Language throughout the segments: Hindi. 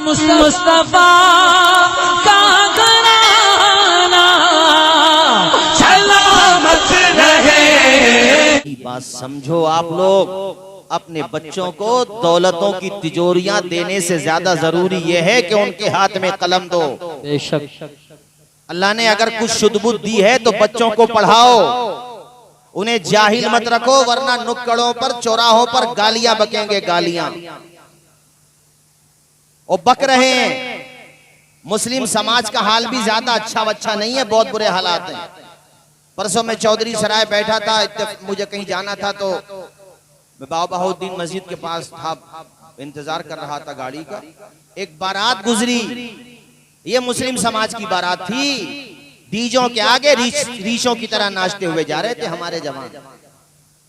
मुस्तफा का घराना सलामत रहे। बात समझो आप लोग, अपने बच्चों को दौलतों की तिजोरियां देने से ज्यादा जरूरी यह है कि उनके हाथ में कलम दो। बेशक अल्लाह ने अगर कुछ शुद्ध दी है तो बच्चों को पढ़ाओ, उन्हें जाहिल मत रखो, वरना नुक्कड़ों पर चौराहों पर गालियां बकेंगे, गालियां और बक रहे हैं। मुस्लिम समाज का हाल भी ज्यादा अच्छा नहीं है, बहुत बुरे हालात हैं। परसों मैं चौधरी सराय बैठा था, मुझे कहीं जाना था तो मैं बाबा बहाउद्दीन मस्जिद के पास था, इंतजार कर रहा था गाड़ी का। एक बारात गुजरी, ये मुस्लिम समाज की बारात थी। डीजों के आगे रीछों की तरह नाचते हुए जा रहे थे हमारे जवान।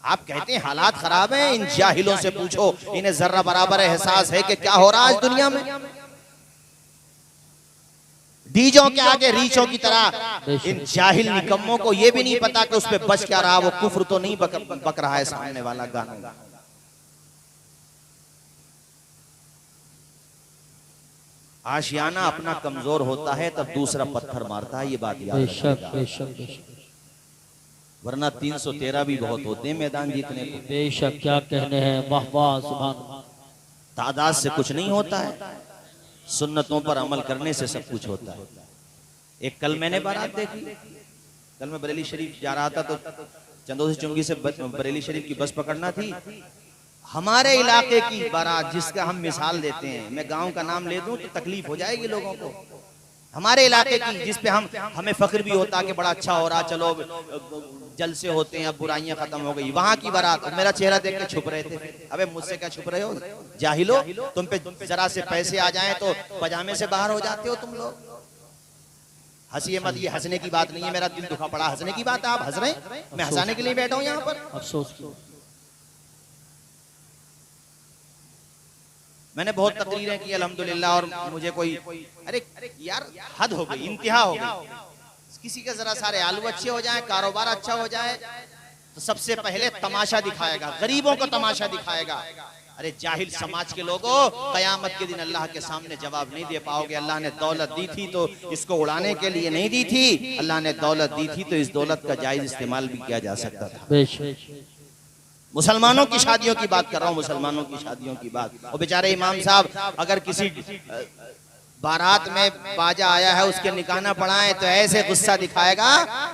आप कहते हैं हालात खराब हैं, इन जाहिलों से पूछो, इन्हें जर्रा बराबर एहसास है कि क्या हो रहा है आज दुनिया में। डीजों के आगे रीछों की तरह, इन जाहिल निकम्मों को यह भी नहीं पता कि उस पे बच क्या रहा, वो कुफ्र तो नहीं बक रहा है सामने वाला गाना। आशियाना अपना कमजोर होता है तब दूसरा पत्थर मारता है, ये बात याद रखिएगा। वरना 313 भी बहुत होते हैं मैदान जीतने को। बेशक, क्या कहने हैं, वाह वाह सुभान। तादाद से कुछ नहीं होता है, सुन्नतों पर अमल करने से सब कुछ होता है। एक कल मैंने बारात देखी, कल मैं बरेली शरीफ जा रहा था तो चंदोसी चुंगी से बरेली शरीफ की बस पकड़ना थी। हमारे इलाके की बारात, जिसका हम मिसाल देते हैं, मैं गांव का नाम ले दूं तो तकलीफ हो जाएगी लोगों को। हमारे इलाके की, जिस पे हमें फख्र भी होता कि बड़ा अच्छा हो रहा, चलो जलसे होते हैं, अब बुराइयां खत्म हो गई। वहां की बारात, मेरा चेहरा देख के छुप रहे थे। अबे मुझसे क्या छुप रहे हो जाहिलो, तुम पे जरा से पैसे आ जाएं तो पजामे से बाहर हो जाते हो तुम लोग। हंसिए मत, ये हंसने की बात नहीं है, मेरा दिल दुखा पड़ा। हंसने की बात है, आप हंस रहे हैं, मैं हंसाने के लिए बैठा हूं यहाँ पर। अफसोस, मैंने बहुत तकरीरें की अल्हम्दुलिल्लाह, और मुझे कोई अरे यार हद हो गई, इंतहा हो गई। किसी के जरा सारे आलू अच्छे हो जाए, कारोबार अच्छा हो जाए तो सबसे पहले तमाशा दिखाएगा, गरीबों को तमाशा दिखाएगा। अरे जाहिल समाज के लोगों, कयामत के दिन अल्लाह के सामने जवाब नहीं दे पाओगे। अल्लाह ने दौलत दी थी तो इसको उड़ाने के लिए नहीं दी थी, अल्लाह ने दौलत दी थी तो इस दौलत का जायज इस्तेमाल भी किया जा सकता था। मुसलमानों की शादियों की बात कर रहा हूँ, मुसलमानों की शादियों की बात। और बेचारे इमाम साहब अगर किसी बारात में बाजा आया है उसके निकाह ना पढ़ाएं तो ऐसे गुस्सा दिखाएगा,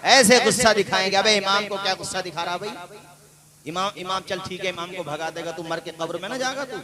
ऐसे गुस्सा दिखाएंगे। अबे इमाम को क्या गुस्सा दिखा रहा भाई? इमाम चल ठीक है, इमाम को भगा देगा, तू मर के कब्र में ना जाएगा तू।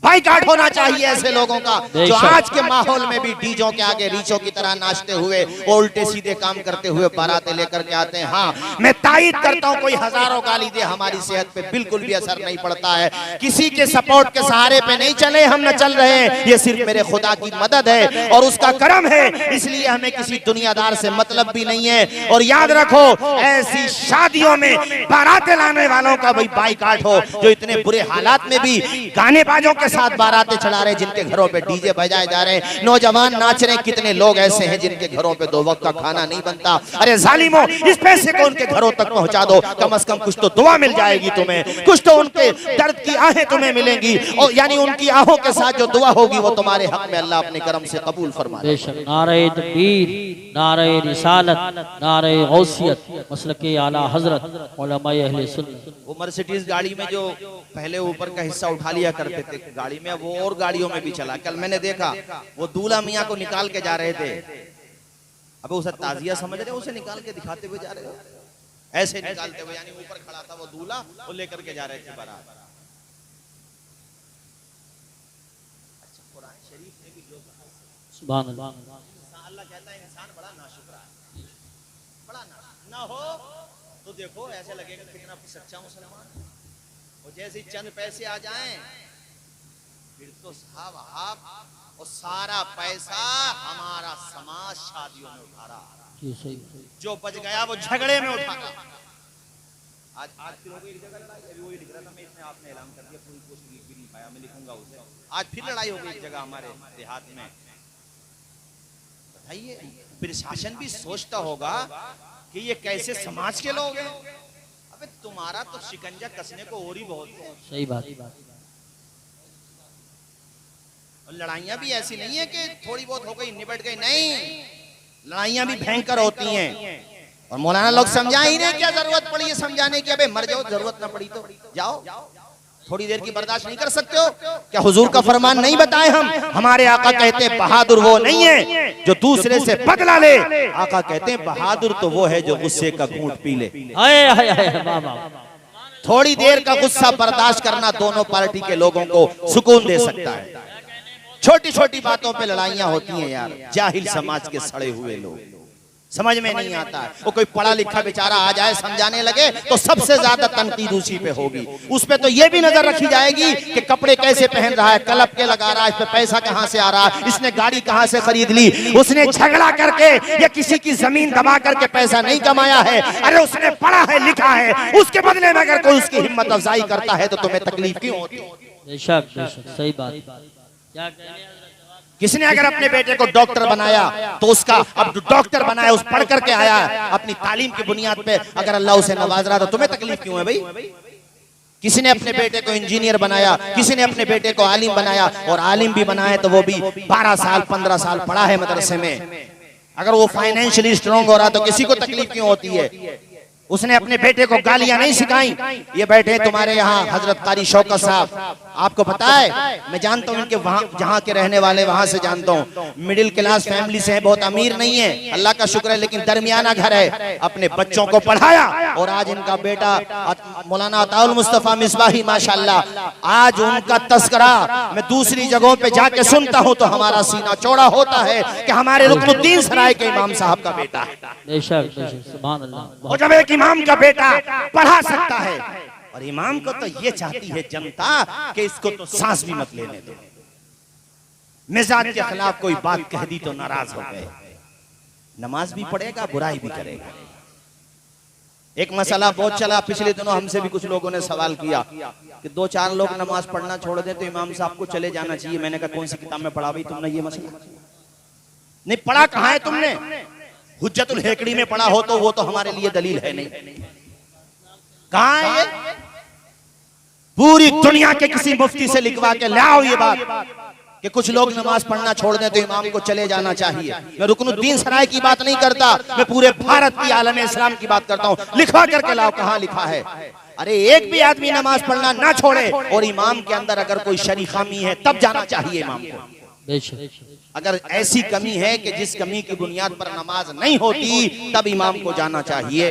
बाइकाट होना चाहिए ऐसे लोगों का, जो आज के माहौल में भी डीजों के आगे रीछों की तरह नाचते हुए, उल्टे सीधे काम करते हुए बारातें लेकर के आते हैं। हाँ, मैं तायद करता हूं, कोई हजारों गाली दे, हमारी सेहत पे बिल्कुल भी असर नहीं पड़ता है। किसी के सपोर्ट के सहारे पे नहीं चले, हम न चल रहे हैं, ये सिर्फ मेरे खुदा की मदद है और उसका करम है, इसलिए हमें किसी दुनियादार से मतलब भी नहीं है। और याद रखो, ऐसी शादियों में बारातें लाने वालों का भाई बाइकाट हो, जो इतने बुरे हालात में भी गाने बाजों के साथ बारातें चढ़ा रहे, जिनके घरों पे डीजे बजाए जा रहे हैं, नौजवान नाच रहे। कितने लोग ऐसे हैं जिनके घरों पे 2 वक्त का खाना नहीं बनता। अरे जालिमों, इस पैसे को उनके घरों तक पहुंचा दो, कम से कम कुछ तो दुआ मिल जाएगी तुम्हें, कुछ तो उनके दर्द की आहें तुम्हें मिलेंगी, और यानी उनकी आहों के साथ जो दुआ होगी वो तुम्हारे हक में अल्लाह अपने करम से कबूल फरमा। बेशक, नारे तकबीर, नारे रिसालत, नारे गौसियत, मसलके आला हजरत उलमाए अहले सुन्नत। वो मर्सिडीज गाड़ी में जो पहले ऊपर का हिस्सा उठा लिया करते थे गाड़ी में, वो और गाड़ियों में भी चला। कल मैंने देखा वो दूल्हा मियाँ को निकाल के जा रहे थे। अबे उसे ताजिया समझ रहे, उसे निकाल के दिखाते हुए जा रहे हो, ऐसे निकालते हुए, यानी ऊपर खड़ा था वो दूल्हा, वो लेकर के जा रहे थे बारात। अच्छा, कुरान शरीफ में भी लोग, सुभान अल्लाह, अल्लाह कहता है इंसान बड़ा नाशुक्र है, बड़ा ना हो तो देखो ऐसे लगेगा कितना सच्चा मुसलमान। और जैसे चंद पैसे आ जाएं फिर तो साहब आप, और सारा पैसा हमारा समाज शादियों में उठा रहा, जो बच गया वो झगड़े में उठा रहा। आज फिर हो गई एक जगह लड़ाई, अभी वही लिख रहा था मैं, इसमें आपने ऐलान कर दिया, पूरी पोस्ट लिख भी नहीं पाया, मैं लिखूंगा उसे। आज फिर लड़ाई हो गई एक जगह हमारे देहात में। बताइए, प्रशासन भी सोचता होगा कि ये कैसे समाज के लोग हैं। अबे तुम्हारा तो शिकंजा कसने को और ही बहुत है। सही बात। लड़ाइयां भी ऐसी नहीं है कि थोड़ी बहुत हो गई निबट गई, नहीं, लड़ाइयां भी भयंकर होती हैं। और मौलाना लोग समझा ही नहीं, क्या जरूरत पड़ी है समझाने की? अबे मर जाओ, जरूरत ना पड़ी तो जाओ, थोड़ी देर की बर्दाश्त नहीं कर सकते हो क्या? हुजूर का फरमान नहीं बताए हम? हमारे आका कहते हैं बहादुर वो नहीं है जो दूसरे से बदला ले, आका कहते हैं बहादुर तो वो है जो गुस्से का घूंट पी ले। थोड़ी देर का गुस्सा बर्दाश्त करना दोनों पार्टी के लोगों को सुकून दे सकता है। छोटी छोटी बातों पे लड़ाइयां होती हैं यार, जाहिल समाज के सड़े हुए लोग, समझ में नहीं आता है। वो कोई पढ़ा लिखा बेचारा आ जाए समझाने लगे तो सबसे ज्यादा तनकीद उसी पे होगी। उस पे तो ये भी नजर रखी जाएगी कि कपड़े कैसे पहन रहा है, कलप के लगा रहा है, इस पे पैसा कहां से आ रहा है, इसने गाड़ी कहां से खरीद ली, उसने झगड़ा करके या किसी की जमीन दबा करके पैसा नहीं कमाया है, अरे उसने पढ़ा है लिखा है, उसके बदले में अगर कोई उसकी हिम्मत अफजाई करता है तो तुम्हें तकलीफ क्यों होती है? बेशक बेशक सही बात। क्या किसने अगर अपने बेटे को डॉक्टर बनाया तो उसका अब डॉक्टर बनाया, उस पढ़ करके आया अपनी तालीम की बुनियाद पे, अगर अल्लाह उसे नवाज रहा तो तुम्हें तकलीफ क्यों है भाई? किसी ने अपने बेटे को इंजीनियर बनाया, किसी ने अपने बेटे को आलिम बनाया, और आलिम भी बनाया तो वो भी 12 साल 15 साल पढ़ा है मदरसे में, अगर वो फाइनेंशियली स्ट्रॉन्ग हो रहा तो किसी को तकलीफ क्यों होती है? उसने अपने बेटे को गालियां नहीं सिखाई। ये बैठे तुम्हारे यहाँ हजरत कारी शौकत साहब, आपको पता है, मैं जानता हूँ इनके वहाँ जहाँ के रहने वाले, वहां से जानता हूँ, मिडिल क्लास फैमिली से है, बहुत अमीर नहीं है, अल्लाह का शुक्र है, लेकिन दरमियाना घर है, अपने बच्चों को पढ़ाया, और आज इनका बेटा मौलाना अताउल मुस्तफा मिसबाही माशाल्लाह, आज उनका तस्करा मैं दूसरी जगहों पे जाके सुनता हूँ तो हमारा सीना चौड़ा होता है कि हमारे रुकनुद्दीन सराय के इमाम साहब का बेटा है। बेशक बेशक सुभान अल्लाह। और जब एक इमाम का बेटा पढ़ा सकता है, और इमाम को तो ये चाहती है जनता कि इसको तो सांस भी मत लेने दो, मिजाज के खिलाफ कोई बात कह दी तो नाराज हो गए, नमाज भी पढ़ेगा बुराई भी करेगा। एक मसला बहुत चला पिछले दिनों, हमसे भी कुछ लोगों ने सवाल किया कि 2-4 लोग नमाज पढ़ना छोड़ दें तो इमाम साहब को चले जाना चाहिए। मैंने कहा कौन सी किताब में पढ़ा भाई तुमने ये मसला? नहीं पढ़ा, कहाँ है तुमने? हुज्जतुल हेकड़ी में पढ़ा हो तो वो तो हमारे लिए दलील है नहीं। कहाँ है ये? पूरी दुनिया के किसी मुफ्ती से लिखवा के लाओ ये बात कि कुछ लोग नमाज पढ़ना छोड़ दें तो इमाम को चले जाना चाहिए। मैं रुकनुद्दीन सराय की बात नहीं करता, मैं पूरे भारत की आलम इस्लाम की बात करता हूँ। लिखवा करके लाओ, कहाँ लिखा है? अरे एक भी आदमी नमाज पढ़ना ना छोड़े और इमाम के अंदर अगर कोई शरी खामी है तब जाना चाहिए इमाम को। अगर ऐसी कमी है कि जिस कमी की बुनियाद पर नमाज नहीं होती तब इमाम को जाना चाहिए।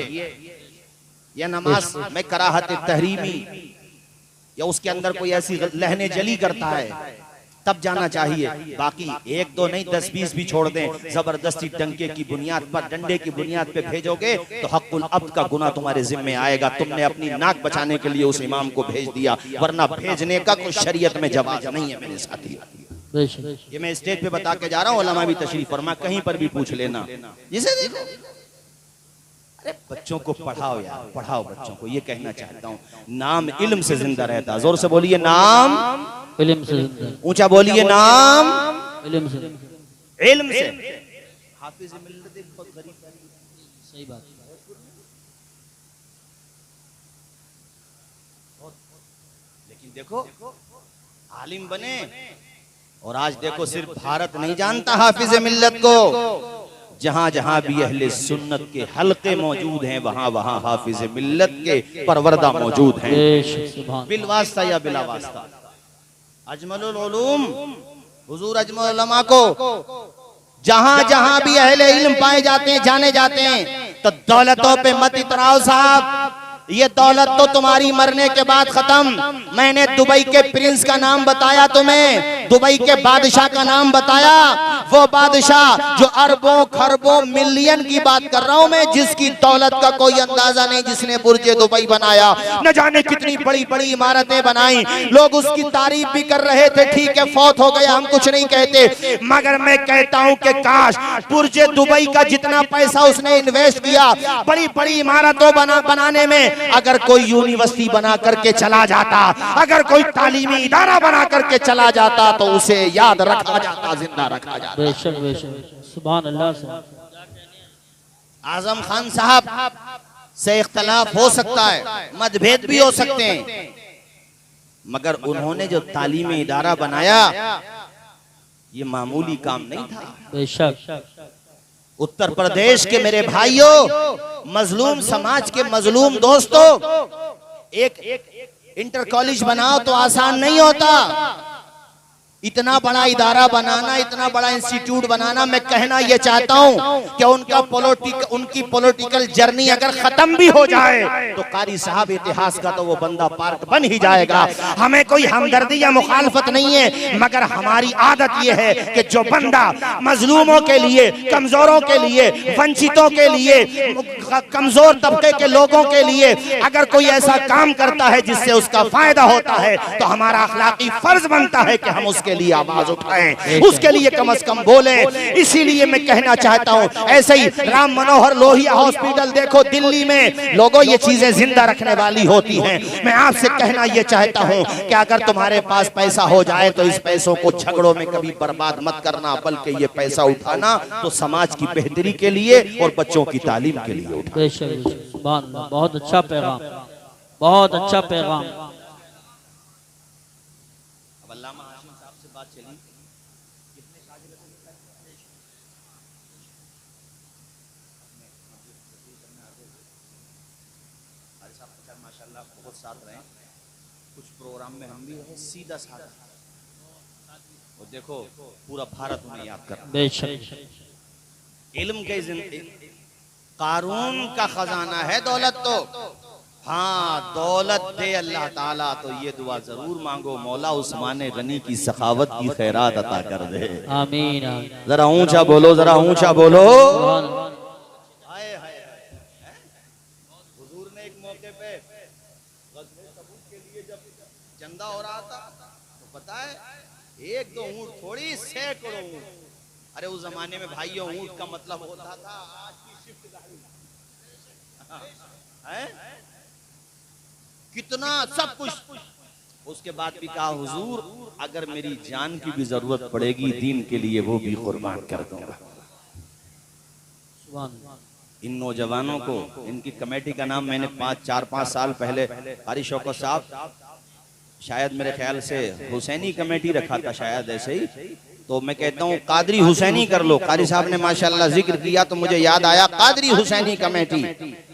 यह नमाज में कराहत तहरीमी या उसके अंदर कोई ऐसी लहने जली करता है तब जाना चाहिए। बाकी 1-2 नहीं 10-20 भी छोड़ दें, जबरदस्ती डंके की बुनियाद पर, डंडे की बुनियाद पे भेजोगे तो हक़्क़ुल अब्द का गुनाह तुम्हारे जिम्मे आएगा। तुमने अपनी नाक बचाने के लिए उस इमाम को भेज दिया, वरना भेजने का कोई शरीयत में जवाज नहीं है मेरे साथी। ये मैं स्टेज पे बता के जा रहा हूँ, उलमा भी तशरीफ फरमा, कहीं पर भी पूछ लेना। जिसे देखो, अरे बच्चों को पढ़ाओ यार, पढ़ाओ बच्चों को, ये कहना चाहता हूँ। नाम इल्म से जिंदा रहता है। जोर से बोलिए, नाम इल्म से जिंदा। ऊंचा बोलिए, नाम इल्म से। इल्म से। हाफिज मिल्लत बहुत गरीब, सही बात। लेकिन देखो आलिम बने, और आज देखो सिर्फ भारत नहीं जानता हाफिज मिल्लत को, जहां जहां भी अहले सुन्नत के हलके मौजूद हैं वहां वहां हाफिज मिल्लत के परवरदा मौजूद हैं, बिलवास्ता या बिला वास्ता। अजमलुल उलूम हुजूर अजमल उलमा को जहां जहां भी अहले इल्म पाए जाते हैं, जाने जाते हैं, तो दौलतों पे मत इतराओ साहब, ये दौलत तो तुम्हारी मरने के बाद खत्म। मैंने दुबई के प्रिंस का नाम बताया तुम्हें, दुबई के बादशाह का नाम बताया, वो बादशाह जो अरबों खरबों मिलियन की बात कर रहा हूं मैं, जिसकी दौलत का कोई अंदाजा नहीं, जिसने बुर्ज दुबई बनाया, न जाने कितनी बड़ी बड़ी इमारतें बनाई, लोग उसकी तारीफ भी कर रहे थे। ठीक है फौत हो गया, हम कुछ नहीं कहते, मगर मैं कहता हूं कि काश बुर्ज दुबई का जितना पैसा उसने इन्वेस्ट किया बड़ी बड़ी इमारतों बनाने में, अगर कोई यूनिवर्सिटी बना करके चला जाता, अगर कोई तालीमी इदारा बना करके चला जाता तो उसे याद रखा जाता, जिंदा रखा जाता। बेशक बेशक सुभान अल्लाह। आजम खान साहब से इख्तलाफ हो सकता है, मतभेद भी हो सकते हैं, मगर उन्होंने जो तालीमी इदारा बनाया ये मामूली काम नहीं था। बेशक। उत्तर प्रदेश के मेरे भाइयों, मजलूम समाज के मजलूम दोस्तों, एक इंटर कॉलेज बनाओ तो आसान नहीं होता। इतना बड़ा इदारा बनाना, इतना बड़ा इंस्टीट्यूट बनाना, मैं कहना यह चाहता हूं कि उनकी पॉलिटिकल जर्नी अगर खत्म भी हो जाए तो कारी साहब इतिहास का तो वो बंदा पार्ट बन ही जाएगा। हमें कोई हमदर्दी या मुखालफत नहीं है, मगर हमारी आदत यह है कि जो बंदा मजलूमों के लिए, कमजोरों के लिए, वंचितों के लिए, कमजोर तबके के लोगों के लिए अगर कोई ऐसा काम करता है जिससे उसका फायदा होता है, तो हमारा अखलाकी फर्ज बनता है कि हम उसके लिए आवाज उठाएं, उसके लिए कम से कम बोलें। इसीलिए मैं कहना चाहता हूं, ऐसे ही राम मनोहर लोहिया हॉस्पिटल देखो दिल्ली में, लोगों ये चीजें जिंदा रखने वाली होती हैं। मैं आपसे कहना यह चाहता हूं कि अगर तुम्हारे पास पैसा हो जाए तो इस पैसों को झगड़ों में कभी बर्बाद मत करना, बल्कि ये पैसा उठाना तो समाज की बेहतरी के लिए और बच्चों की तालीम के लिए उठाना। बहुत अच्छा पैगाम, बहुत अच्छा पैगाम। माशाल्लाह बहुत साथ रहे, कुछ प्रोग्राम में हम भी रहे, सीधा साथ। और देखो पूरा भारत उन्हें याद कर। इल्म के कारून का खजाना है दौलत तो। हाँ, दौलत दे अल्लाह ताला तो ये दुआ जरूर मांगो, मौला उस्मान गनी की सखावत की खैरात अता कर दे। आमीन। जरा ऊंचा बोलो, जरा ऊंचा बोलो। हुजूर ने एक मौके पे के लिए जब चंदा हो रहा था तो पता है, एक दो ऊंट थोड़ी, सैकड़ों ऊंट। अरे उस जमाने में भाइयों ऊंट का मतलब होता था आज की शिफ्ट गाड़ी है, कितना सब कुछ। उसके बाद भी कहा, हुजूर अगर मेरी जान की भी जरूरत पड़ेगी दीन के लिए वो भी कुर्बान कर दूंगा। इन नौजवानों को, इनकी कमेटी का नाम मैंने 4-5 साल पहले कारी शौकत साहब, शायद मेरे ख्याल से हुसैनी कमेटी रखा था, शायद ऐसे ही। तो मैं कहता हूँ कादरी हुसैनी कर लो। कारी साहब ने माशाल्लाह जिक्र किया तो मुझे याद आया, कादरी हुसैनी कमेटी।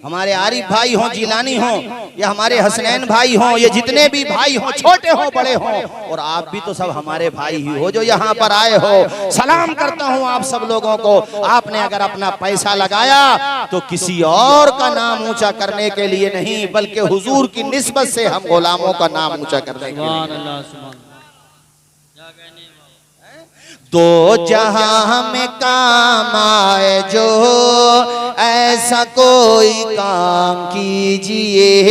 हमारे आरिफ भाई हों, जिलानी हों, या हमारे हसनैन भाई हों, ये जितने भी भाई हों, छोटे हों बड़े हों, और आप भी तो सब हमारे भाई ही हो जो यहाँ पर आए हो। सलाम करता हूँ आप सब लोगों को। आपने अगर अपना पैसा लगाया तो किसी और का नाम ऊंचा करने के लिए नहीं, बल्कि हुजूर की निस्बत से हम गुलामों का नाम ऊंचा करने के लिए। दो जहां में काम आए जो ऐसा कोई काम कीजिए,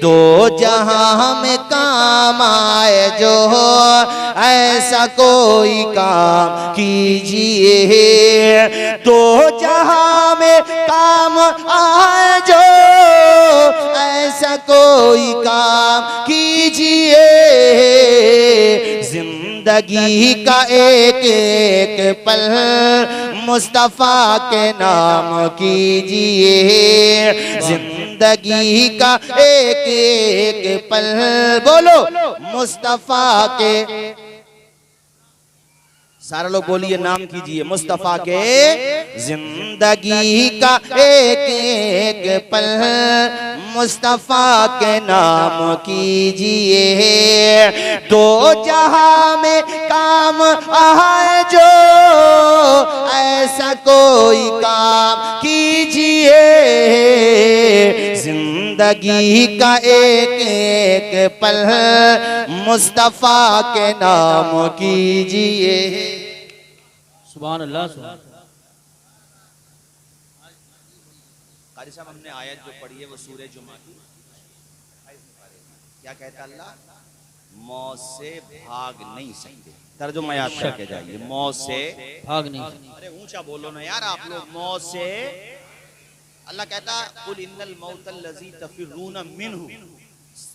दो जहां में काम आए जो ऐसा कोई काम कीजिए, दो जहां में काम आए जो ऐसा कोई काम कीजिए, जिंदगी का एक एक पल मुस्तफा के नाम कीजिए, जिंदगी का एक एक पल बोलो मुस्तफा के, सारे लोग बोलिए नाम कीजिए, मुस्तफा के जिंदगी का एक एक पल मुस्तफा के नाम कीजिए, दो जहां में काम आए जो ऐसा कोई काम कीजिए, जिंदगी का एक एक पल मुस्तफा के नाम कीजिए। सुभान अल्लाह। कारी साहब हमने आयत जो पढ़ी है वो सूरह जुमा की, क्या कहता अल्लाह, मौत से भाग नहीं सकते। तर्जुमा याद करके जाइए, मौत से भाग नहीं सकते। अरे ऊंचा बोलो ना यार आप लोग, मौत से। अल्लाह कहता कुल इन्नल मौतल लज़ी तफिरून मिन्हु,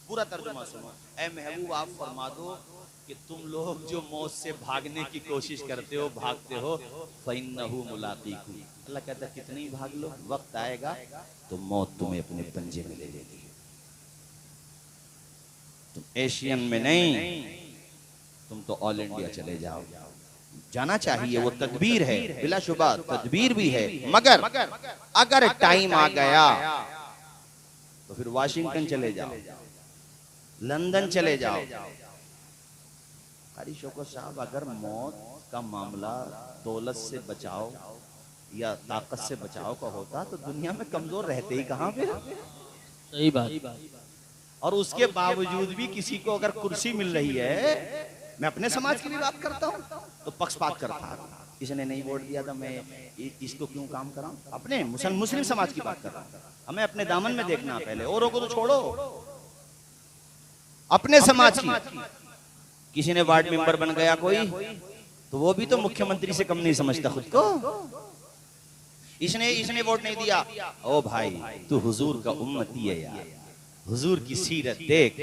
पूरा तर्जुमा सुनो। ऐ महबूब आप फरमा दो कि तुम लोग जो मौत से भागने की कोशिश करते हो, भागते हो, फ़इन्नहु मुलाक़ीकुम। अल्लाह कहता कितनी भाग लो, वक्त आएगा तो मौत तुम्हें अपने पंजे में ले लेगी। तुम एशियन में नहीं, तुम तो ऑल इंडिया चले जाओ। जाना चाहिए, वो तदबीर है, बिलाशुबा तदबीर भी है, मगर अगर टाइम आ गया तो फिर वाशिंगटन चले जाओ, लंदन चले जाओ। कारी शौकत साहब, अगर मौत का मामला दौलत से बचाओ या ताकत से बचाओ का होता तो दुनिया में कमजोर रहते ही कहां फिर। सही बात। और उसके बावजूद भी किसी को अगर कुर्सी मिल रही है, मैं अपने समाज की भी बात करता हूँ, तो पक्षपात करता है, इसने नहीं वोट दिया था मैं इसको क्यों काम कराऊं। अपने मुस्लिम समाज की बात कर रहा हूँ, हमें अपने दामन में देखना पहले, औरों को तो छोड़ो, अपने समाज की। किसी ने वार्ड मेंबर बन गया कोई, तो वो भी तो मुख्यमंत्री से कम नहीं समझता खुद को। इसने वोट नहीं दिया, ओ भाई तू हुजूर का उम्मती है यार, हुजूर की सीरत देख,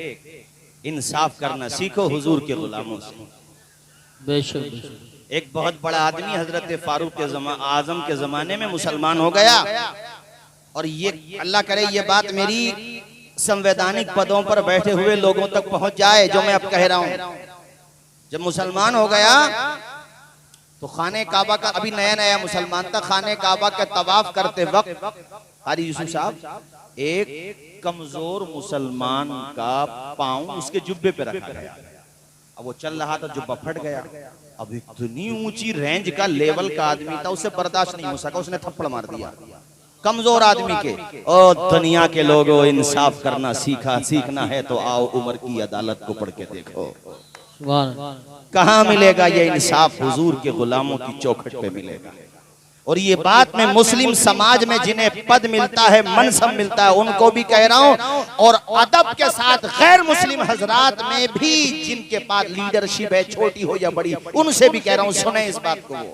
इंसाफ करना सीखो हुजूर के गुलामों से। बेशक। एक बहुत बड़ा आदमी हजरत फारूक आजम के जमाने में मुसलमान हो गया, और ये अल्लाह करे ये बात मेरी संवैधानिक पदों पर बैठे हुए लोगों तक पहुंच जाए जो मैं अब कह रहा हूं। जब मुसलमान हो गया तो खाने काबा का, अभी नया नया मुसलमान था, खाने काबा के तवाफ करते वक्त हारी यूसुफ साहब, एक कमजोर मुसलमान का पांव उसके जुब्बे पे रखा गया। अब वो चल रहा था, जुब्बा फट गया। अब इतनी ऊंची रेंज का लेवल का आदमी था, उससे बर्दाश्त नहीं हो सका, उसने थप्पड़ मार दिया कमजोर आदमी के। ओ दुनिया के लोगों, इंसाफ करना सीखना है तो आओ उमर की अदालत को पढ़ के देखो, कहां मिलेगा ये इंसाफ, हुजूर के गुलामों की चौखट पे मिलेगा। और ये बात मैं मुस्लिम समाज में जिन्हें पद मिलता है, मनसब मिलता है, उनको भी कह रहा हूं, और अदब के साथ गैर मुस्लिम हजरात में भी जिनके पास लीडरशिप है, छोटी हो या बड़ी, उनसे भी कह रहा हूं, सुने इस बात को।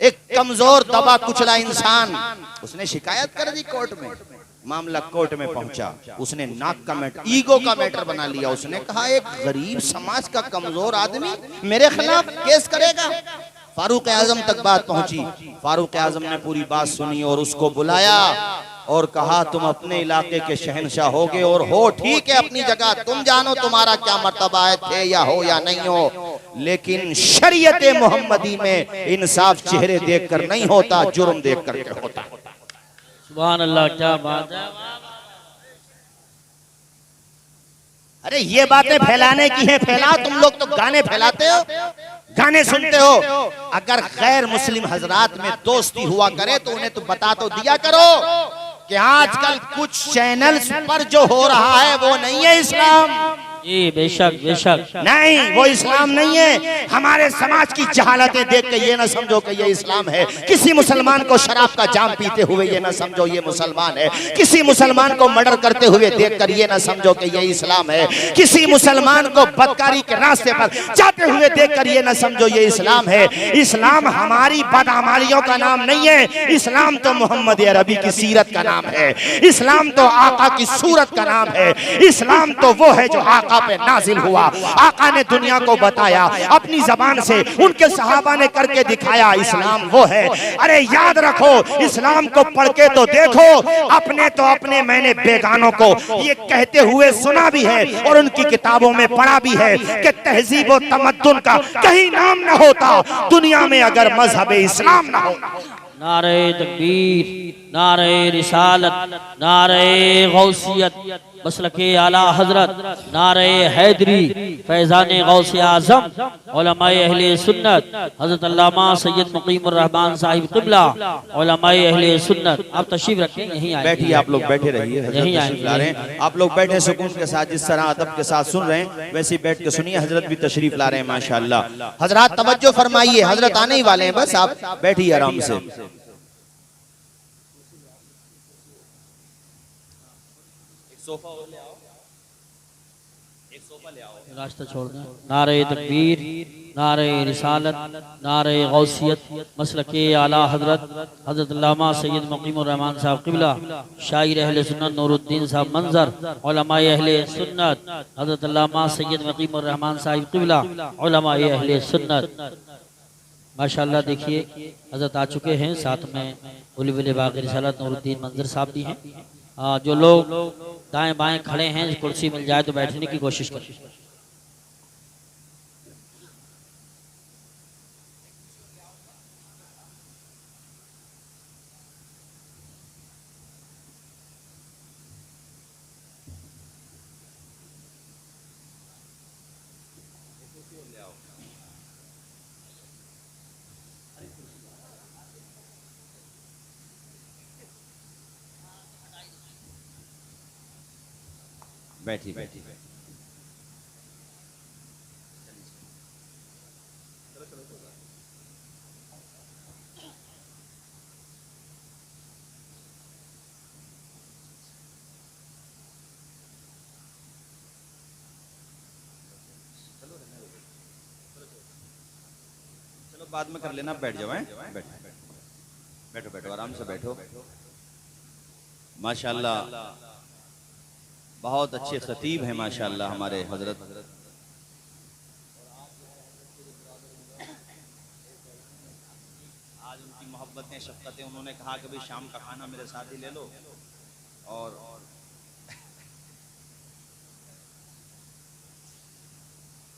एक कमजोर दबा कुचला इंसान, उसने शिकायत कर दी कोर्ट में, मामला कोर्ट में पहुंचा, उसने नाक का मैटर, ईगो का मैटर बना लिया। उसने कहा एक गरीब समाज का कमजोर आदमी मेरे खिलाफ केस करेगा। फारूक आजम तक बात पहुंची, फारूक आजम ने पूरी बात सुनी और उसको बुलाया और कहा तुम अपने इलाके के शहंशाह होगे, और हो ठीक है अपनी जगह, तुम जानो तुम्हारा क्या मर्तबा है, थे या हो या नहीं हो, लेकिन शरीयत मोहम्मदी में इंसाफ चेहरे देखकर नहीं होता, जुर्म देख करके होता। सुभान अल्लाह, क्या बात है। अरे ये बातें फैलाने की है, फैलाओ। तुम लोग तो गाने फैलाते हो, गाने सुनते हो। अगर गैर मुस्लिम हजरात में दोस्ती हुआ करे तो उन्हें तो बता तो दिया करो कि आजकल कुछ चैनल्स पर जो हो रहा है वो नहीं है इस्लाम। जी बेशक बेशक, नहीं वो इस्लाम नहीं है। हमारे समाज की जहालतें देख के ये ना समझो कि ये इस्लाम है। किसी मुसलमान को शराब का जाम पीते हुए ये ना समझो ये मुसलमान है। किसी मुसलमान को मर्डर करते हुए देखकर ये ना समझो कि ये इस्लाम है। किसी मुसलमान को बदकारी के रास्ते पर जाते हुए देखकर ये ना समझो ये इस्लाम है। इस्लाम हमारी बदअमालियों का नाम नहीं है। इस्लाम तो मोहम्मद अरबी की सीरत का नाम है। इस्लाम तो आका की सूरत का नाम है। इस्लाम तो वो है जो आका पे नाजिल हुआ। आका ने दुनिया को बताया अपनी जबान से, उनके सहाबा ने करके दिखाया। इस्लाम वो है। अरे याद रखो, इस्लाम को पढ़ के तो देखो। अपने तो अपने, मैंने बेगानों को ये कहते हुए सुना भी है और उनकी किताबों में पढ़ा भी है कि तहजीब और तमद्दुन का कहीं नाम न होता दुनिया में अगर मजहब इस्लाम न हो। नारे तकबीर, नारे रिसालत, नारे गौसियत, मसलके आला हजरत, नारे हैदरी, फैजाने गौसे आजम, उलमाए अहले सुन्नत, हजरत अल्लामा सैयद मुकीमुर रहमान साहिब क़िबला, उलमाए अहले सुन्नत। आप तशरीफ रखें, यहीं आए, बैठिए। आप लोग बैठे रहिए, यहीं ला रहे हैं। आप लोग बैठे सुकून के साथ, जिस तरह अदब के साथ सुन रहे हैं वैसे बैठ के सुनिए। हजरत भी तशरीफ ला रहे हैं माशाअल्लाह। हजरत तवज्जो फरमाइए, हजरत आने ही वाले हैं, बस आप बैठिए आराम से। सोफा ले आओ, एक सोफा ले आओ, रास्ता छोड़ दें। नारे तकबीर, नारे रिसालत, नारे गौसियत, मसलके आला हजरत, हजरत अल्लामा सैयद मुकीमुर रहमान साहब क़िबला, शायर अहले सुन्नत नूरुद्दीन साहब मंजर, उलमाए अहले सुन्नत, हजरत अल्लामा सैयद मुकीमुर रहमान साहब क़िबला, उलमाए अहले सुन्नत। माशाअल्लाह देखिए हजरत आ चुके हैं, साथ में उलवे बाग़ रिसालत नूरुद्दीन मंजर साहब भी हैं। जो लोग दाएं बाएं खड़े हैं, कुर्सी मिल जाए तो बैठने की कोशिश करें। बैठी बैठी। चलो बाद में कर लेना, बैठ जाओ। बैठो बैठो बैठो, आराम से बैठो। माशाल्लाह बहुत अच्छे खतीब हैं माशाल्लाह हमारे हजरत। आज उनकी मोहब्बतें शफ़क़तें, उन्होंने कहा कि भाई शाम का खाना मेरे साथ ही ले लो, और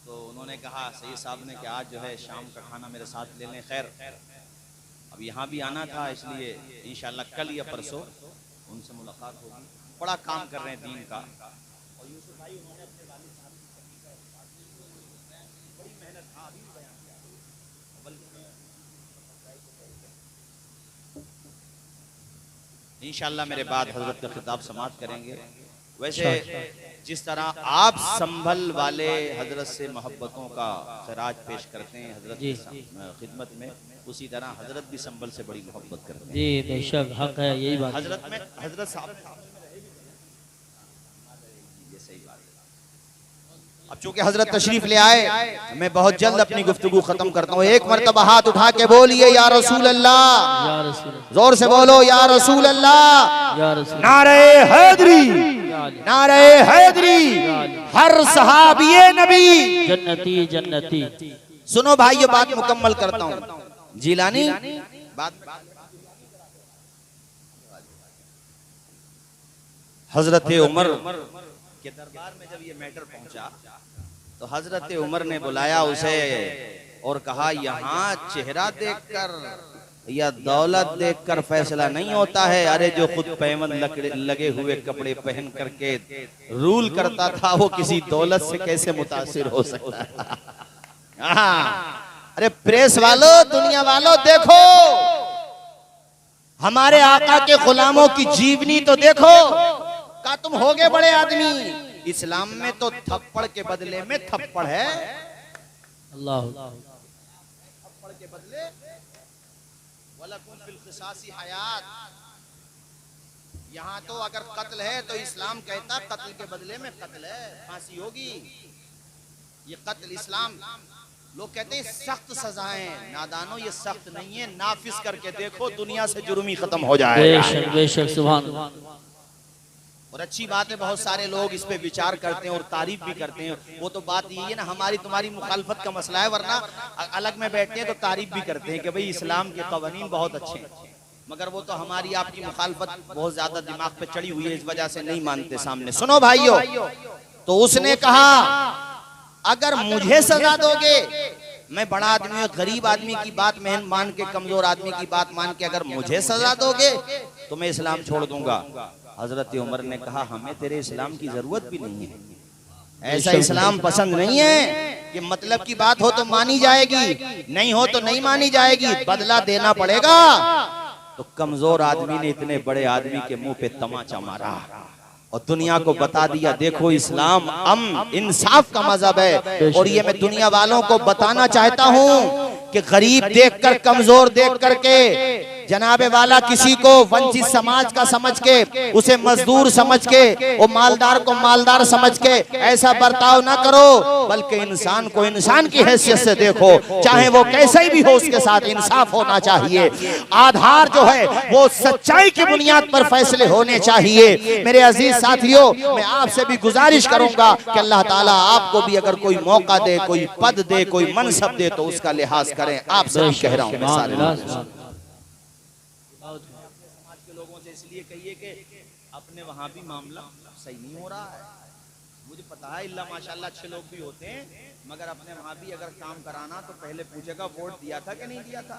तो उन्होंने कहा सैयद साहब ने कि आज जो है शाम का खाना मेरे साथ ले लें। खैर अब यहाँ भी आना था, इसलिए इंशाल्लाह कल या परसों उनसे मुलाकात होगी। बड़ा काम कर रहे हैं दीन का, और यूसुफ भाई उन्होंने अपने वालिद साहब की कमी का एहसास किया, बड़ी मेहनत था, अभी बयान किया, बल्कि इंशाल्लाह मेरे बाद हजरत का खिताब समाप्त करेंगे। वैसे जिस तरह आप संभल वाले हजरत से मोहब्बतों का खराज पेश करते हैं हजरत की खिदमत में, उसी तरह हजरत भी संभल से बड़ी मोहब्बत करते हैं। जी बेशक हक है, यही बात। हजरत में हजरत साहब, ये सही बात है। अब चूंकि हजरत तशरीफ ले आए, मैं बहुत जल्द अपनी गुफ्तगू खत्म करता हूँ। एक मर्तबा हाथ उठा के बोलिए या रसूल अल्लाह, जोर से बोलो या रसूल अल्लाह। नारे हैदरी, नारे हैदरी, हर सहाबिये नबी जन्नती जन्नती। सुनो भाई, ये बात मुकम्मल करता हूँ। जिलानी बात, हजरत उमर के दरबार में जब ये मैटर पहुंचा तो हजरत उमर ने बुलाया उसे और कहा, यहाँ चेहरा देखकर या दौलत देखकर फैसला नहीं होता है। अरे जो खुद पैमन लगे हुए कपड़े पहन करके रूल करता था, वो किसी दौलत से कैसे मुतासिर हो सकता है? अरे प्रेस वालों, दुनिया वालों, देखो हमारे आका के गुलामों की जीवनी तो देखो। का तुम होगे बड़े आदमी, इस्लाम में तो थप्पड़ के बदले में थप्पड़ है। अल्लाह, थप्पड़ के बदले वलकुम फिल क़िसासी हयात। यहाँ तो अगर कत्ल है तो इस्लाम कहता कत्ल के बदले में कत्ल है, फांसी होगी। ये कत्ल इस्लाम, लोग कहते हैं सख्त सजाएं। नादानो, ये सख्त नहीं है, नाफिज करके देखो, दुनिया से जुर्मी खत्म हो जाएगा। बेशक बेशक, सुभान। और अच्छी बात है, बहुत सारे लोग इस पे विचार करते हैं और तारीफ भी करते हैं। वो तो बात यही है ना, हमारी तुम्हारी मुखालफत का मसला है, वरना अलग में बैठते हैं तो तारीफ भी करते हैं कि भाई इस्लाम के कवानीन बहुत अच्छे हैं। मगर वो तो हमारी आपकी मुखालफत बहुत ज्यादा दिमाग पे चढ़ी हुई है, इस वजह से नहीं मानते सामने। सुनो भाइयों, तो उसने कहा अगर मुझे सजा दोगे, मैं बड़ा आदमी हूँ, गरीब आदमी की बात मान के, कमजोर आदमी की बात मान के अगर मुझे सजा दोगे तो मैं इस्लाम छोड़ दूंगा। हजरत उमर ने कहा, हमें तेरे इस्लाम की जरूरत भी नहीं है। ऐसा इस्लाम पसंद नहीं है कि मतलब की बात हो तो मानी जाएगी, नहीं हो तो नहीं मानी जाएगी, बदला देना पड़ेगा। तो कमजोर आदमी ने इतने बड़े आदमी के मुंह पे तमाचा मारा और दुनिया को बता दिया, देखो इस्लाम इंसाफ का मजहब है। और ये मैं दुनिया वालों को बताना चाहता हूँ कि गरीब देखकर, कमजोर देख करके, जनाबे वाला किसी को वंचित समाज का समझ के, उसे मजदूर समझ के, वो मालदार को मालदार समझ के ऐसा बर्ताव ना करो, बल्कि इंसान को इंसान की हैसियत से देखो, चाहे वो कैसे भी हो, उसके साथ इंसाफ होना चाहिए। आधार जो है वो सच्चाई की बुनियाद पर फैसले होने चाहिए। मेरे अजीज साथियों, मैं आपसे भी गुजारिश करूंगा कि अल्लाह ताला आपको भी अगर कोई मौका दे, कोई पद दे, कोई मनसब दे, तो उसका लिहाज करें। आपसे कह रहा हूँ मैं सारे समाज के लोगों से इसलिए कहिए कि अपने वहां भी मामला सही नहीं हो रहा है। मुझे पता है इल्ला माशाल्लाह अच्छे लोग भी होते हैं, मगर अपने वहां भी अगर काम कराना तो पहले पूछेगा वोट दिया था कि नहीं दिया था।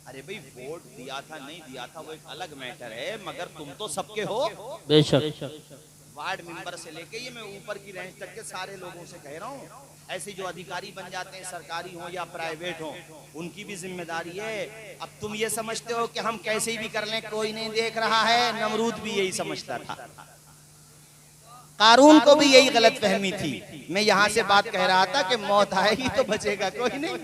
अरे भाई वोट दिया था नहीं दिया था वो एक अलग मैटर है, मगर तुम तो सबके हो। बेशक, वार्ड मेंबर से लेके ये मैं ऊपर की रेंज तक के सारे लोगों से कह रहा हूँ, ऐसे जो अधिकारी बन जाते हैं, सरकारी हो या प्राइवेट हो, उनकी भी जिम्मेदारी है। अब तुम ये समझते हो कि हम कैसे भी कर लें, कोई नहीं देख रहा है। नमरूद भी यही समझता था, कारून को भी यही गलत फहमी थी। मैं यहाँ से बात कह रहा था कि मौत आएगी तो बचेगा कोई नहीं।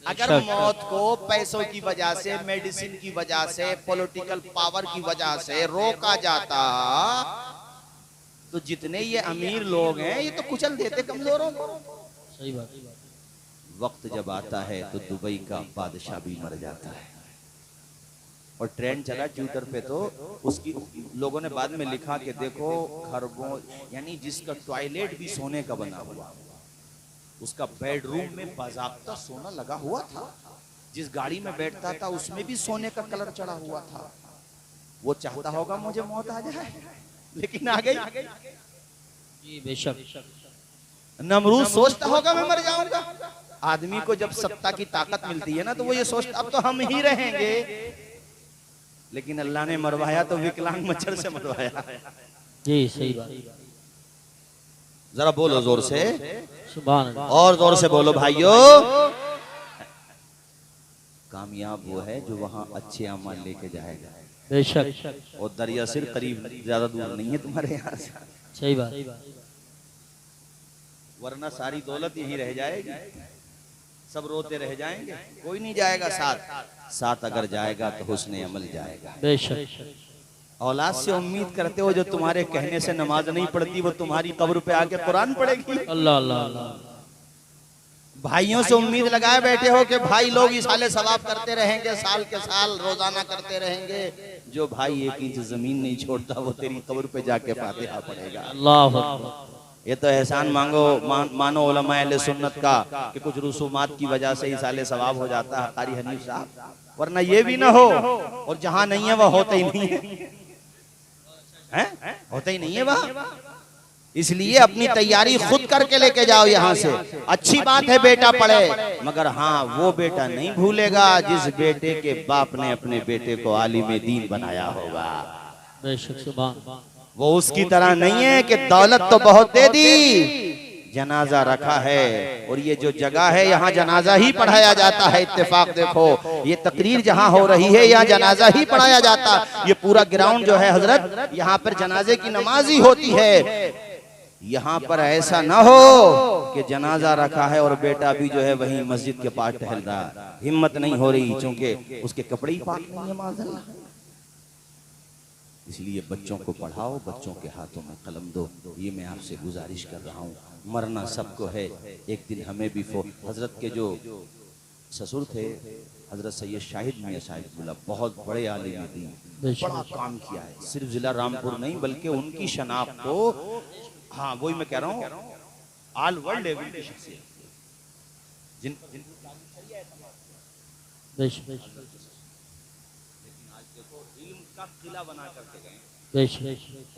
अगर मौत को पैसों की वजह से, मेडिसिन की वजह से, पॉलिटिकल पावर की वजह से रोका जाता तो जितने ये अमीर लोग हैं ये तो कुचल देते कमजोरों को। सही बात। वक्त जब आता है तो दुबई का बादशाह भी मर जाता है। और ट्रेंड चला ट्विटर पे, तो उसकी लोगों ने बाद में लिखा कि देखो खरगों, यानी जिसका टॉयलेट भी सोने का बना हुआ, उसका बेडरूम में बाजाब्ता सोना लगा हुआ था, जिस गाड़ी में बैठता था उसमें भी सोने का कलर चढ़ा हुआ था। वो चाहता होगा मुझे मौत आ जाए, लेकिन आ गई। जी बेशक। नमरूद सोचता होगा मैं मर जाऊंगा। आदमी को जब सत्ता की ताकत मिलती है ना, तो वो ये सोचता अब तो हम ही रहेंगे, लेकिन अल्लाह ने मरवाया तो विकलांग मच्छर से मरवाया। जी सही बात। जरा बोलो जोर से, सुभान अल्लाह। और जोर से बोलो भाइयों। कामयाब वो है जो वहां अच्छे अमल लेके जाएगा। बेशक। और दरिया सिर करीब, ज्यादा दूर नहीं है तुम्हारे यहाँ से। सही बात। वरना सारी दौलत यहीं रह जाएगी, सब रोते रह जाएंगे, कोई नहीं जाएगा साथ। साथ अगर जाएगा तो हुस्ने अमल जाएगा। बेशक। औलाद से उम्मीद करते हो जो तुम्हारे कहने से नमाज नहीं पढ़ती, वो तुम्हारी कब्र पे आके कुरान पढ़ेगी। अल्लाह अल्लाह अल्लाह। भाइयों से उम्मीद लगाए बैठे हो कि भाई लोग इसाले सवाब करते रहेंगे, साल के साल रोजाना करते रहेंगे। जो भाई 1 इंच जमीन नहीं छोड़ता वो तेरी कब्र पे जाके फातिहा पढ़ेगा। अल्लाह अकबर। ये तो एहसान मानो उलमा अहले सुन्नत का कि कुछ रसूमात की वजह से इसाले सवाब हो जाता है, कारी हनीफ साहब, वरना ये भी ना हो। और जहां नहीं है वह होता ही नहीं है, होता ही नहीं है वह। इसलिए अपनी तैयारी खुद करके लेके जाओ यहाँ से। अच्छी बात है बेटा पढ़े, मगर हाँ वो बेटा नहीं भूलेगा जिस बेटे के बाप ने अपने बेटे को आलिम दीन बनाया होगा। बेशक। सुभान। वो उसकी तरह नहीं है कि दौलत तो बहुत दे दी, जनाजा रखा है। और ये जो जगह है यहाँ जनाजा ही पढ़ाया जाता है। इत्तेफाक देखो, ये तकरीर जहाँ हो रही है यहाँ जनाजा ही पढ़ाया जाता। ये पूरा ग्राउंड जो है हजरत, यहाँ पर जनाजे की नमाज ही होती है। यहाँ पर ऐसा ना हो कि जनाजा रखा है और बेटा भी जो है वहीं मस्जिद के पास टहल रहा, हिम्मत नहीं हो रही, क्योंकि उसके कपड़े ही पाक नहीं है माज़अल्लाह। इसलिए बच्चों को पढ़ाओ, बच्चों के हाथों में कलम दो। ये मैं आपसे गुजारिश कर रहा हूँ। मरना सबको है, एक दिन हमें भी। हजरत के जो ससुर थे हजरत सैयद शाहिद मियां साहिबुल्लाह, बहुत बड़े आलिम दीन, बड़ा काम किया है, सिर्फ जिला रामपुर नहीं बल्कि उनकी शनाख्त को, हाँ वही मैं कह रहा हूँ, ऑल वर्ल्ड लेवल की शख्सियत जिन का किला बना करके गए।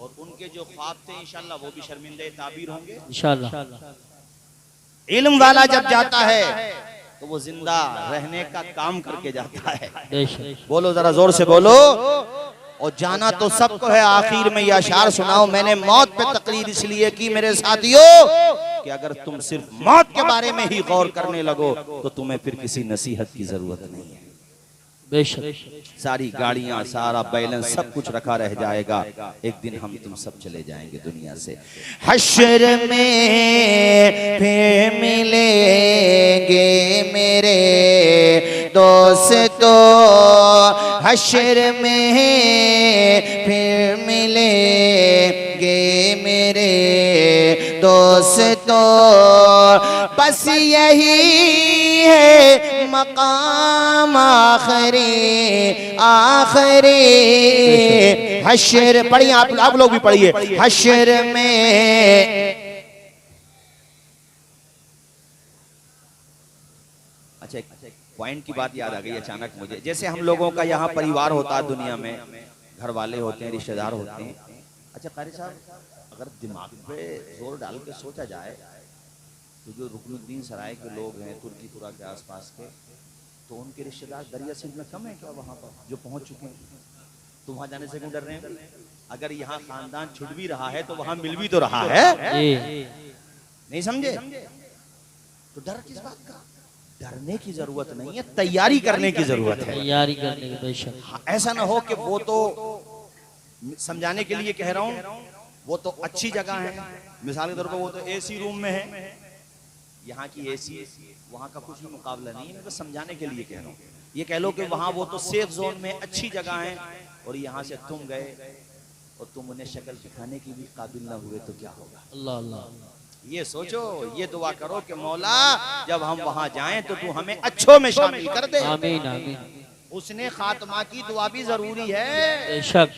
और उनके जो ख्वाब थे इंशाल्लाह वो भी शर्मिंदे ताबीर होंगे इंशाल्लाह। इल्म वाला जब जाता है तो वो जिंदा रहने का काम करके जाता है। बोलो जरा जोर से बोलो। और जाना तो सबको है। आखिर में यह अशार सुनाओ, मैंने मौत पे तकरीर इसलिए की मेरे साथियों कि अगर तुम सिर्फ मौत के बारे में ही गौर करने लगो तो तुम्हें फिर किसी नसीहत की जरूरत नहीं है। बेशक। सारी गाड़ियां, सारा बैलेंस, सब कुछ रखा रह जाएगा। एक दिन हम तुम सब चले जाएंगे दुनिया से। हश्र में फिर मिलेंगे मेरे दोस्तों, हश्र में फिर मिलेंगे मेरे दोस्तों। बस यही है मकाम आखिरी आखिरी। हश्र पढ़िए, आप लोग भी पढ़िए। हश्र में, अच्छा पॉइंट की बात याद आ गई अचानक मुझे। जैसे हम लोगों का यहाँ परिवार होता है, दुनिया में घर वाले होते हैं, रिश्तेदार होते हैं। अच्छा कारी साहब, अगर दिमाग पे जोर डाल के सोचा जाए तो जो रुकनुद्दीन सराय के लोग हैं तुर्कीपुरा के आसपास के, तो उनके रिश्तेदार दरिया सिंध में कम है क्या वहाँ पर जो पहुँच चुके हैं? तो वहाँ जाने से क्यों डर रहे हैं? अगर यहाँ खानदान छुट भी रहा है तो वहाँ मिल भी तो रहा है। नहीं समझे? तो डर किस बात का? डरने की जरूरत नहीं है, तैयारी करने की जरूरत है। तैयारी करने की बेशक। हाँ, ऐसा ना हो कि वो तो समझाने के लिए कह रहा हूं, वो तो अच्छी जगह है, मिसाल के तौर पर वो तो एसी रूम में है, यहाँ की एसी वहाँ का कुछ भी मुकाबला नहीं है, मैं बस समझाने के लिए कह रहा हूँ। ये कह लो कि वहाँ वो तो सेफ जोन में अच्छी जगह है, और यहाँ से तुम गए और तुम उन्हें शक्ल दिखाने की भी काबिल ना हुए तो क्या होगा? अल्लाह अल्लाह। ये सोचो, ये दुआ करो कि मौला जब हम वहाँ जाएं तो तू हमें अच्छों में शामिल कर दे। आमीन आमीन। उसने खात्मा की दुआ भी जरूरी है। बेशक।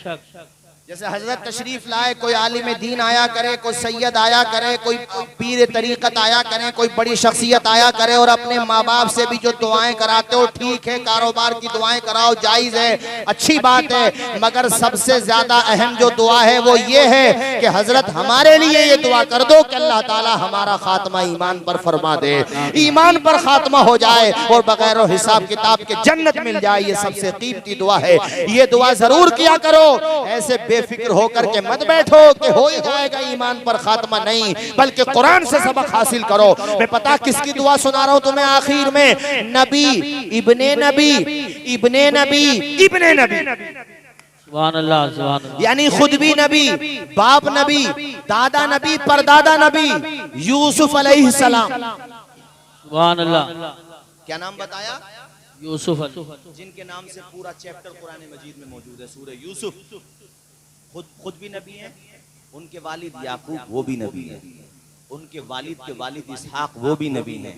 जैसे हजरत तशरीफ लाए, कोई आलिम दीन आया करे, कोई सैयद आया करे, कोई पीर तरीकत आया करे, कोई बड़ी शख्सियत आया करे, और अपने माँ बाप से भी जो दुआएं कराते हो ठीक है, कारोबार की दुआएं कराओ, जायज है, अच्छी बात है, मगर सबसे ज्यादा अहम जो दुआ है वो ये है कि हजरत हमारे लिए ये दुआ कर दो कि अल्लाह ताला हमारा खात्मा ईमान पर फरमा दे, ईमान पर खात्मा हो जाए और बगैर हिसाब किताब के जन्नत मिल जाए। ये सबसे कीमती दुआ है, ये दुआ जरूर किया करो। ऐसे बेफिक्र होकर के मत बैठो कि हो ही जाएगा ईमान पर खात्मा, नहीं, बल्कि कुरान से सबक हासिल करो। मैं पता किसकी दुआ सुना रहा हूं तुम्हें आखिर में, नबी इब्ने नबी इब्ने नबी इब्ने नबी, सुभान अल्लाह सुभान अल्लाह। यानी खुद भी नबी, बाप नबी, दादा नबी, परदादा नबी, यूसुफ अलैहिस्सलाम। सुभान अल्लाह। क्या नाम बताया? यूसुफ, जिनके नाम से पूरा चैप्टर कुरान मजीद में मौजूद है, सूरह यूसुफ। खुद भी नबी हैं, उनके वालिद याकूब वो भी नबी हैं, उनके वालिद के वालिद इसहाक वो भी नबी हैं,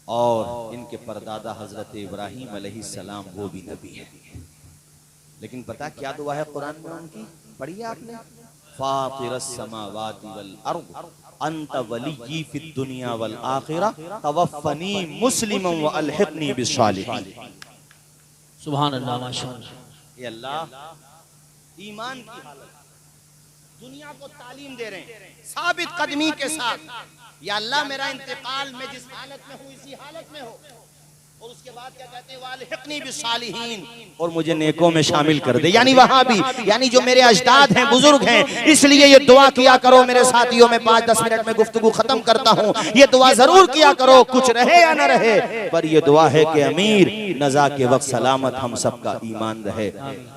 और इनके परदादा हजरत इब्राहीम अलैहिस्सलाम वो भी नबी हैं। लेकिन पता क्या दुआ है कुरान में उनकी? पढ़िए आपने, फातिरस समावाति वल अर्द अंत वलिय्यी फिद दुनिया वल आखिरह तवफ़्फ़नी मुस्लिमन व अलहिक़नी बिस्सालिहीन। सुभान अल्लाह माशाअल्लाह। ये अल्लाह ईमान की हालत, दुनिया को तालीम दे रहे हैं साबित कदमी के साथ, या अल्लाह मेरा इंतकाल में जिस हालत में हूँ इसी हालत में हो, और उसके बाद क्या कहते हैं, वालहिक़नी बिस्सालिहीन, और मुझे नेकों में शामिल कर दे। यानी वहां भी, यानी जो मेरे अजदाद हैं, बुजुर्ग हैं, इसलिए ये दुआ किया करो मेरे साथियों। में 5-10 मिनट में गुफ्तगू खत्म करता हूँ, ये दुआ जरूर किया करो, कुछ रहे या न रहे, पर ये दुआ है कि अमीर नज़ा के वक्त सलामत हम सबका ईमान रहे।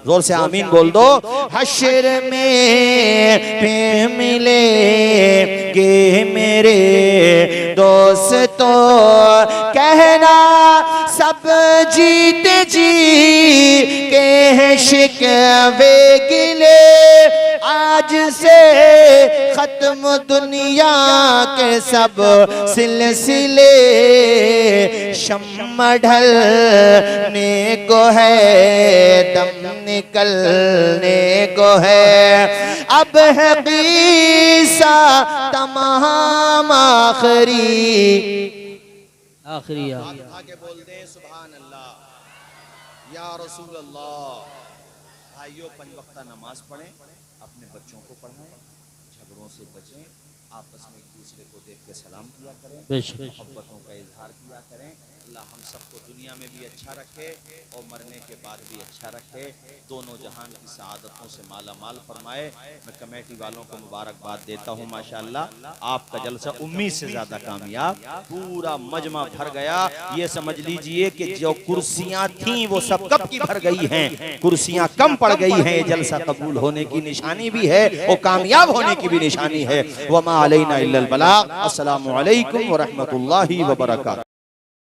जोर से आमीन बोल दो। हश्र में पे मिलेंगे मेरे दोस्तों, कहना सब जीते जी के हैं शिकवे गिले, आज से खत्म दुनिया के सब सिलसिले, शम्मा ढलने को है, दम निकलने को है, अब है क़ीसा तमाम आखिरी। आखिरी के बोलते हैं सुभान अल्लाह, या रसूल अल्लाह। भाइयों, 5 वक्ता नमाज पढ़ें, अपने बच्चों को पढ़ाएं, झगड़ों से बचें, आपस में एक दूसरे को देख के सलाम किया करें, मोहब्बतों का इजहार किया करें। अल्लाह हम सबको दुनिया में भी अच्छा रखे और मरने के बाद भी अच्छा रखे, दोनों जहान की सआदतों से माला माल फरमाए। मैं कमेटी वालों को मुबारकबाद देता हूँ, माशाअल्लाह आपका जलसा उम्मीद से ज्यादा कामयाब, पूरा मजमा भर गया। ये समझ लीजिए कि जो कुर्सियां थीं वो सब कब की भर गई हैं, कुर्सियां कम पड़ गई हैं। जलसा कबूल होने की निशानी भी है और कामयाब होने की भी निशानी है। वमा अलैना इल्लल बलाग। अस्सलामु अलैकुम व रहमतुल्लाहि व बरकातहू।